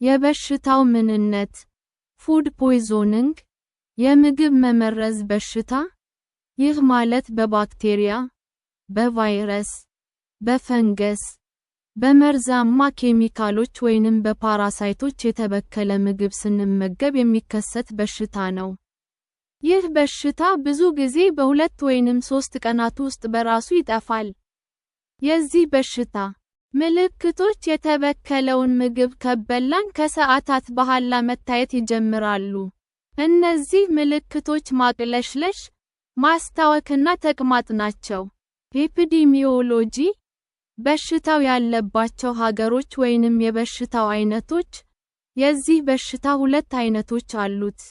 የበሽታው ምንነት ፉድ ፖይዞኒንግ የምግብ መመረዝ በሽታ ይህ ማለት በባክቴሪያ፣ በቫይረስ፣ በፈንገስ፣ በመርዛማ ኬሚካሎች ወይንም በፓራሳይቶች የተበከለ ምግብ ስንመገብ የሚከሰት በሽታ ነው። ይህ በሽታ ብዙ ጊዜ በ2 ወይንም 3 ቀናት ውስጥ በራሱ ይጠፋል። የዚህ በሽታ ምልክቶች የተበከለውን ምግብ ከበላን ከሰዓታት በኋላ መታየት ይጀምራሉ። እነዚህ ምልክቶች ማቅለሽለሽ፣ ማስታወክና ተቅማጥ ናቸው። ኤፒዲሚዮሎጂ በሽታው ያለባቸው ሀገሮች ወይንም የበሽታው አይነቶች የዚህ በሽታ 2 አይነቶች አሉት።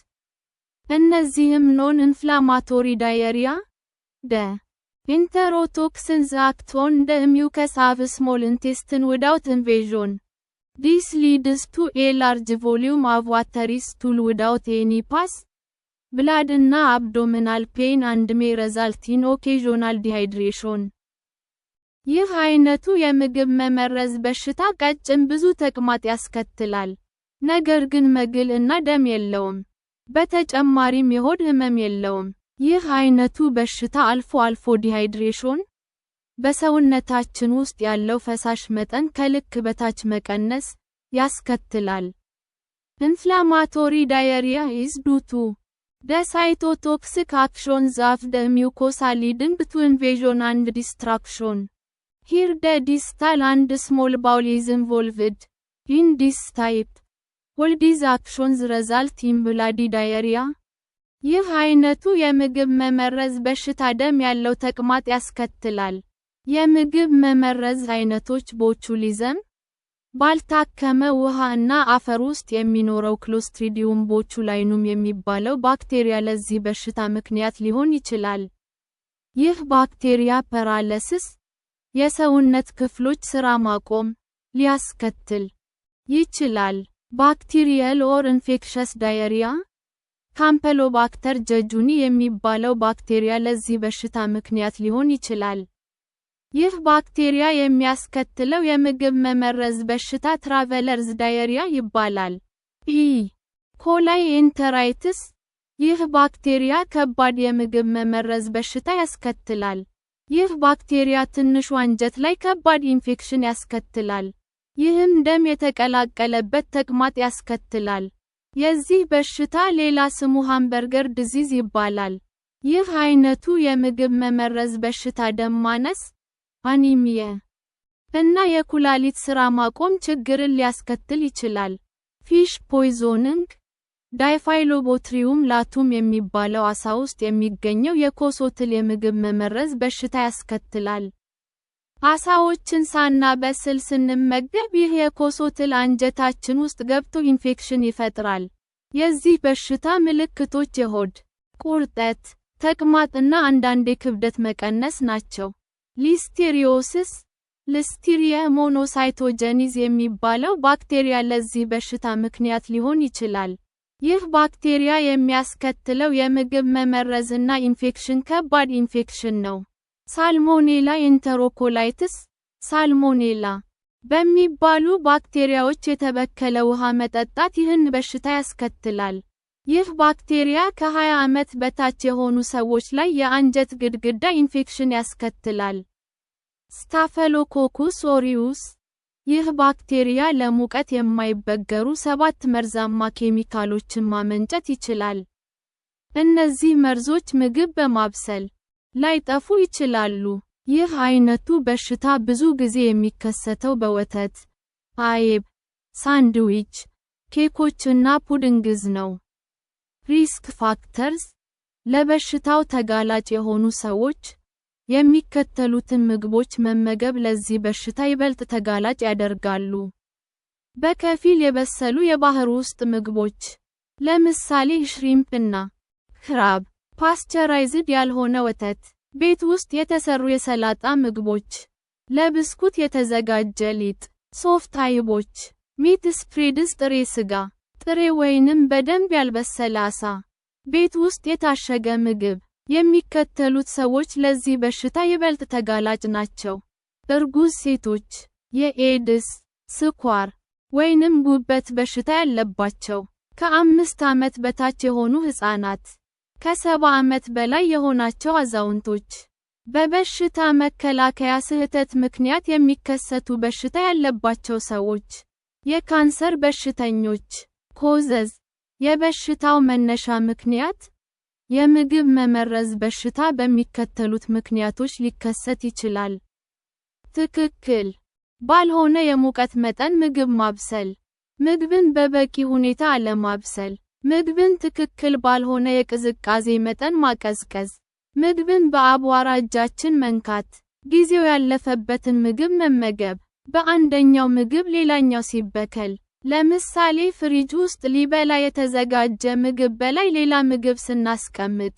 እነዚህም ኖን ኢንፍላማቶሪ ዳየሪያ ደ ኢንተሮቶክሲንስ አክት ኦን ደ mucus of small intestine without invasion. This leads to a large volume of watery stool without any pus, blood እና abdominal pain and may result in occasional dehydration. ይህ አይነቱ የምግብ መመረዝ በሽታ ቀጭን ብዙ ተቅማጥ ያስከትላል፣ ነገር ግን መግል እና ደም የለውም። በተጨማሪም የሆድ ህመም የለውም። ይህ አይነቱ በሽታ አልፎ አልፎ ዲሃይድሬሽን፣ በሰውነታችን ውስጥ ያለው ፈሳሽ መጠን ከልክ በታች መቀነስ ያስከትላል። ኢንፍላማቶሪ ዳየሪያ is due to the cytotoxic actions of the mucosa leading to invasion and destruction. Here the distal and small bowel is involved. In this type, all these actions result in bloody diarrhea. ይህ አይነቱ የምግብ መመረዝ በሽታ ደም ያለው ተቅማጥ ያስከትላል። የምግብ መመረዝ አይነቶች ቦቱሊዝም፣ ባልታከመ ውሃ እና አፈር ውስጥ የሚኖረው ክሎስትሪዲየም ቦቱሊኑም የሚባለው ባክቴሪያ ለዚህ በሽታ ምክንያት ሊሆን ይችላል። ይህ ባክቴሪያ ፓራሊሲስ፣ የሰውነት ክፍሎች ስራ ማቆም ሊያስከትል ይችላል። ባክቴሪያል ኦር ኢንፌክሸስ ዳየሪያ ካምፔሎባክተር ጀጁኒ የሚባለው ባክቴሪያ ለዚህ በሽታ ምክንያት ሊሆን ይችላል። ይህ ባክቴሪያ የሚያስከትለው የምግብ መመረዝ በሽታ ትራቨለርስ ዳየሪያ ይባላል። ኢ ኮላይ ኤንተራይትስ ይህ ባክቴሪያ ከባድ የምግብ መመረዝ በሽታ ያስከትላል። ይህ ባክቴሪያ ትንሹ አንጀት ላይ ከባድ ኢንፌክሽን ያስከትላል። ይህም ደም የተቀላቀለበት ተቅማጥ ያስከትላል። የዚህ በሽታ ሌላ ስሙ ሃምበርገር ዲዚዝ ይባላል። ይህ አይነቱ የምግብ መመረዝ በሽታ ደም ማነስ፣ አኒሚያ እና የኩላሊት ስራ ማቆም ችግርን ሊያስከትል ይችላል። ፊሽ ፖይዞኒንግ ዳይፋይሎቦትሪየም ላቱም የሚባለው አሳ ውስጥ የሚገኘው የኮሶትል የምግብ መመረዝ በሽታ ያስከትላል። አሳዎችን ሳናበስል ስንመገብ ይህ የኮሶትል አንጀታችን ውስጥ ገብቶ ኢንፌክሽን ይፈጥራል። የዚህ በሽታ ምልክቶች የሆድ ቁርጠት፣ ተቅማጥ እና አንዳንዴ ክብደት መቀነስ ናቸው። ሊስቴሪዮሲስ ሊስቴሪያ ሞኖሳይቶጀኒዝ የሚባለው ባክቴሪያ ለዚህ በሽታ ምክንያት ሊሆን ይችላል። ይህ ባክቴሪያ የሚያስከትለው የምግብ መመረዝ እና ኢንፌክሽን ከባድ ኢንፌክሽን ነው። ሳልሞኔላ ኤንተሮኮላይትስ ሳልሞኔላ በሚባሉ ባክቴሪያዎች የተበከለ ውሃ መጠጣት ይህን በሽታ ያስከትላል። ይህ ባክቴሪያ ከ20 ዓመት በታች የሆኑ ሰዎች ላይ የአንጀት ግድግዳ ኢንፌክሽን ያስከትላል። ስታፈሎኮኩስ ኦሪዩስ ይህ ባክቴሪያ ለሙቀት የማይበገሩ 7 መርዛማ ኬሚካሎችን ማመንጨት ይችላል። እነዚህ መርዞች ምግብ በማብሰል ላይጠፉ ይችላሉ። ይህ አይነቱ በሽታ ብዙ ጊዜ የሚከሰተው በወተት፣ አይብ፣ ሳንድዊች፣ ኬኮች እና ፑዲንግስ ነው። ሪስክ ፋክተርስ ለበሽታው ተጋላጭ የሆኑ ሰዎች የሚከተሉትን ምግቦች መመገብ ለዚህ በሽታ ይበልጥ ተጋላጭ ያደርጋሉ። በከፊል የበሰሉ የባህር ውስጥ ምግቦች፣ ለምሳሌ ሽሪምፕ እና ክራብ። ፓስቸራይዝድ ያልሆነ ወተት፣ ቤት ውስጥ የተሰሩ የሰላጣ ምግቦች፣ ለብስኩት የተዘጋጀ ሊጥ፣ ሶፍት አይቦች፣ ሚት ስፕሬድስ ጥሬ ስጋ፣ ጥሬ ወይንም በደንብ ያልበሰለ አሳ፣ ቤት ውስጥ የታሸገ ምግብ። የሚከተሉት ሰዎች ለዚህ በሽታ ይበልጥ ተጋላጭ ናቸው። እርጉዝ ሴቶች፣ የኤድስ፣ ስኳር ወይንም ጉበት በሽታ ያለባቸው፣ ከ5 ዓመት በታች የሆኑ ሕፃናት፣ ከ70 ዓመት በላይ የሆናቸው አዛውንቶች፣ በበሽታ መከላከያ ስህተት ምክንያት የሚከሰቱ በሽታ ያለባቸው ሰዎች፣ የካንሰር በሽተኞች። ኮዘዝ፣ የበሽታው መነሻ ምክንያት፣ የምግብ መመረዝ በሽታ በሚከተሉት ምክንያቶች ሊከሰት ይችላል። ትክክል ባልሆነ የሙቀት መጠን ምግብ ማብሰል፣ ምግብን በበቂ ሁኔታ አለማብሰል፣ ምግብን ትክክል ባልሆነ የቅዝቃዜ መጠን ማቀዝቀዝ፣ ምግብን በአቧራ እጃችን መንካት፣ ጊዜው ያለፈበትን ምግብ መመገብ፣ በአንደኛው ምግብ ሌላኛው ሲበከል፣ ለምሳሌ ፍሪጅ ውስጥ ሊበላ የተዘጋጀ ምግብ በላይ ሌላ ምግብ ስናስቀምጥ፣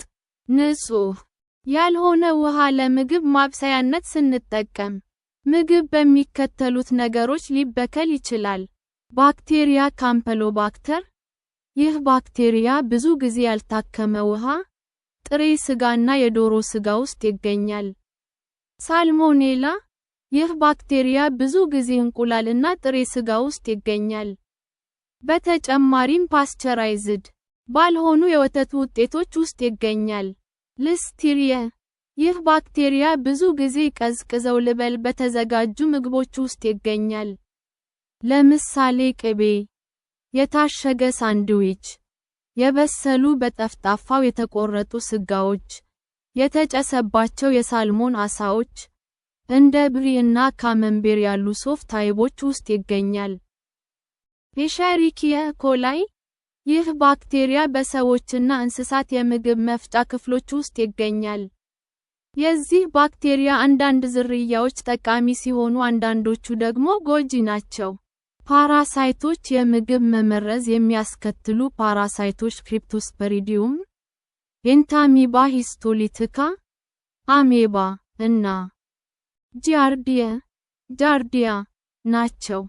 ንጹህ ያልሆነ ውሃ ለምግብ ማብሰያነት ስንጠቀም፣ ምግብ በሚከተሉት ነገሮች ሊበከል ይችላል። ባክቴሪያ ካምፐሎባክተር፣ ይህ ባክቴሪያ ብዙ ጊዜ ያልታከመ ውሃ፣ ጥሬ ስጋና የዶሮ ስጋ ውስጥ ይገኛል። ሳልሞኔላ፣ ይህ ባክቴሪያ ብዙ ጊዜ እንቁላልና ጥሬ ስጋ ውስጥ ይገኛል። በተጨማሪም ፓስቸራይዝድ ባልሆኑ የወተት ውጤቶች ውስጥ ይገኛል። ሊስቴሪያ፣ ይህ ባክቴሪያ ብዙ ጊዜ ቀዝቅዘው ልበል በተዘጋጁ ምግቦች ውስጥ ይገኛል። ለምሳሌ ቅቤ፣ የታሸገ ሳንድዊች፣ የበሰሉ በጠፍጣፋው የተቆረጡ ስጋዎች፣ የተጨሰባቸው የሳልሞን ዓሳዎች፣ እንደ ብሪ እና ካመምቤር ያሉ ሶፍት አይቦች ውስጥ ይገኛል። ኤሸሪኪያ ኮላይ፣ ይህ ባክቴሪያ በሰዎችና እንስሳት የምግብ መፍጫ ክፍሎች ውስጥ ይገኛል። የዚህ ባክቴሪያ አንዳንድ ዝርያዎች ጠቃሚ ሲሆኑ አንዳንዶቹ ደግሞ ጎጂ ናቸው። ፓራሳይቶች፣ የምግብ መመረዝ የሚያስከትሉ ፓራሳይቶች ክሪፕቶስፐሪዲየም፣ ኤንታሚባ ሂስቶሊቲካ፣ አሜባ እና ጃርዲያ ናቸው።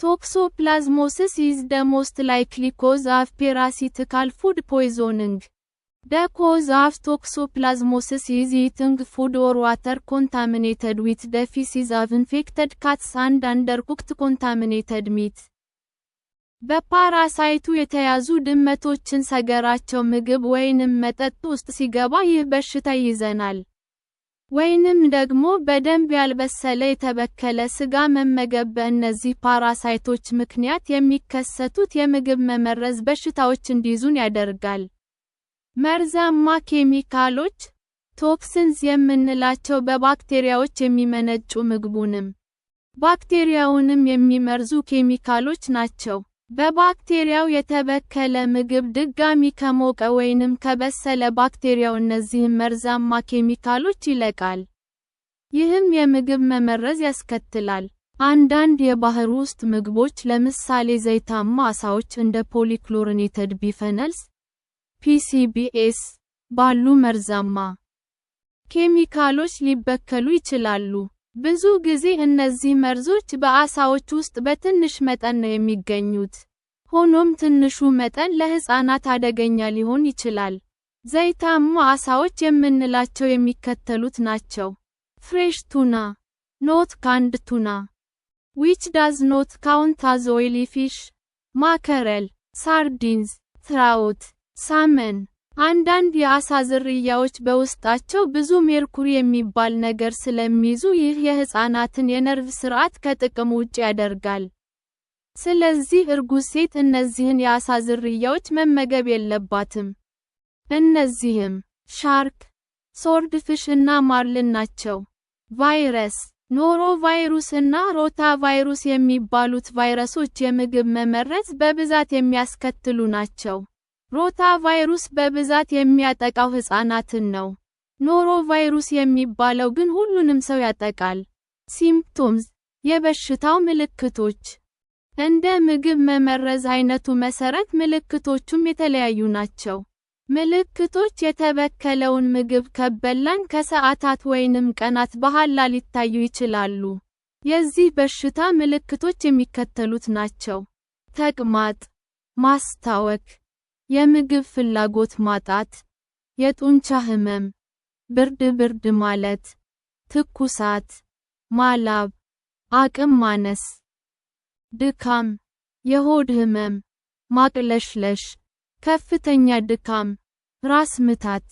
ቶክሶፕላዝሞሲስ is the most likely cause of parasitical food poisoning. The cause of toxoplasmosis is eating food or water contaminated with the feces of infected cats and undercooked contaminated meat. በፓራሳይቱ የተያዙ ድመቶችን ሰገራቸው ምግብ ወይንም መጠጥ ውስጥ ሲገባ ይህ በሽታ ይይዘናል። ወይንም ደግሞ በደንብ ያልበሰለ የተበከለ ስጋ መመገብ በእነዚህ ፓራሳይቶች ምክንያት የሚከሰቱት የምግብ መመረዝ በሽታዎች እንዲይዙን ያደርጋል። መርዛማ ኬሚካሎች፣ ቶክሲንስ የምንላቸው በባክቴሪያዎች የሚመነጩ ምግቡንም ባክቴሪያውንም የሚመርዙ ኬሚካሎች ናቸው። በባክቴሪያው የተበከለ ምግብ ድጋሚ ከሞቀ ወይንም ከበሰለ ባክቴሪያው እነዚህን መርዛማ ኬሚካሎች ይለቃል። ይህም የምግብ መመረዝ ያስከትላል። አንዳንድ የባህር ውስጥ ምግቦች ለምሳሌ ዘይታማ ዓሳዎች እንደ ፖሊክሎሪኔትድ ቢፈነልስ (PCBs) ባሉ መርዛማ ኬሚካሎች ሊበከሉ ይችላሉ። ብዙ ጊዜ እነዚህ መርዞች በዓሳዎች ውስጥ በትንሽ መጠን ነው የሚገኙት። ሆኖም ትንሹ መጠን ለሕፃናት አደገኛ ሊሆን ይችላል። ዘይታማ ዓሳዎች የምንላቸው የሚከተሉት ናቸው። ፍሬሽ ቱና (not canned tuna) which does not count as oily fish. ማከረል፣ ሳርዲንስ፣ ትራውት፣ ሳመን። አንዳንድ የዓሳ ዝርያዎች በውስጣቸው ብዙ ሜርኩሪ የሚባል ነገር ስለሚይዙ ይህ የሕፃናትን የነርቭ ስርዓት ከጥቅም ውጭ ያደርጋል። ስለዚህ እርጉዝ ሴት እነዚህን የዓሳ ዝርያዎች መመገብ የለባትም። እነዚህም ሻርክ፣ ስዎርድፊሽ እና ማርሊን ናቸው። ቫይረስ፣ ኖሮቫይሩስ እና ሮታቫይሩስ የሚባሉት ቫይረሶች የምግብ መመረዝ በብዛት የሚያስከትሉ ናቸው። ሮታቫይሩስ በብዛት የሚያጠቃው ሕፃናትን ነው። ኖሮቫይሩስ የሚባለው ግን ሁሉንም ሰው ያጠቃል። ሲምፕቶምስ፣ የበሽታው ምልክቶች። እንደ ምግብ መመረዝ አይነቱ መሰረት ምልክቶቹም የተለያዩ ናቸው። ምልክቶች የተበከለውን ምግብ ከበላን ከሰዓታት ወይንም ቀናት በኋላ ሊታዩ ይችላሉ። የዚህ በሽታ ምልክቶች የሚከተሉት ናቸው። ተቅማጥ፣ ማስታወክ፣ የምግብ ፍላጎት ማጣት፣ የጡንቻ ህመም፣ ብርድ ማለት፣ ትኩሳት፣ ማላብ፣ አቅም ማነስ፣ ድካም፣ የሆድ ህመም፣ ማቅለሽለሽ፣ ከፍተኛ ድካም፣ ራስ ምታት